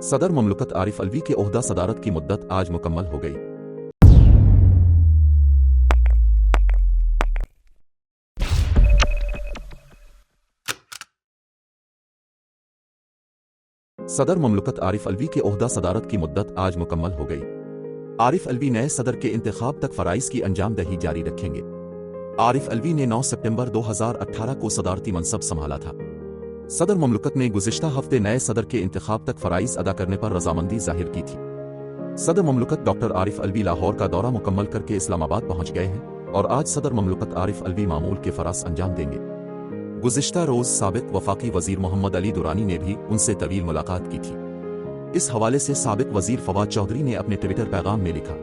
सदर ममलकत आरिफ अलवी के ओहदा सदारत की मुद्दत आज मुकम्मल हो गई। सदर ममलकत आरिफ अलवी के ओहदा सदारत की मुद्दत आज मुकम्मल हो गई। आरिफ अलवी नए सदर के इंतखाब तक फराइज की अंजामदही जारी रखेंगे। आरिफ अलवी ने 9 सितंबर 2018 को सदारती मनसब संभाला था। सदर ममलकत ने गुज़िश्ता हफ्ते नए सदर के इंतखाब तक फराइज अदा करने पर रजामंदी जाहिर की थी। सदर ममलकत डॉक्टर आरिफ अलवी लाहौर का दौरा मुकम्मल करके इस्लामाबाद पहुंच गए हैं और आज सदर ममलकत आरिफ अलवी मामूल के फराज अंजाम देंगे। गुज़िश्ता रोज साबिक वफाकी वजीर मोहम्मद अली दुरानी ने भी उनसे तवील मुलाकात की थी। इस हवाले से साबिक वजीर फवाद चौधरी ने अपने ट्विटर पैगाम में लिखा,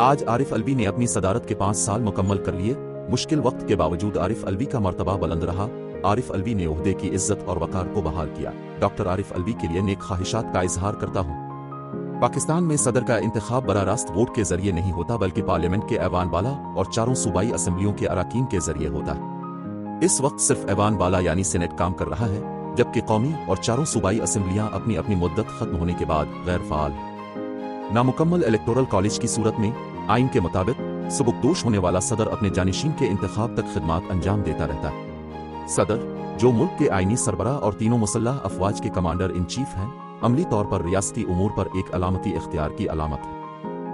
आज आरिफ अलवी ने अपनी सदारत के 5 साल मुकम्मल कर लिए। मुश्किल वक्त के बावजूद आरिफ अलवी का मर्तबा बुलंद रहा। आरिफ अलवी ने ओहदे की इज्जत और वकार को बहाल किया। डॉक्टर आरिफ अलवी के लिए नेक ख्वाहिशात का इजहार करता हूँ। पाकिस्तान में सदर का इंतखाब बराह रास्त वोट के जरिए नहीं होता, बल्कि पार्लियामेंट के ऐवान बाला और 4 सूबाई असम्बलियों के अराकीन के जरिए होता है। इस वक्त सिर्फ ऐवान बाला यानी सेनेट काम कर रहा है, जबकि कौमी और 4 सूबाई असम्बलियां अपनी अपनी मुद्दत खत्म होने के बाद गैर फाल है। नामुकम्मल इलेक्टोरल कॉलेज की सूरत में आइन के मुताबिक सबकदोश होने वाला सदर अपने जानिशीन के इंतखाब तक खिदमात अंजाम देता रहता है। सदर, जो मुल्क के आइनी सरबराह और तीनों मुसल्लह अफवाज के कमांडर इन चीफ हैं, अमली तौर पर रियासती उमूर पर एक अलामती इख्तियार की अलामत है।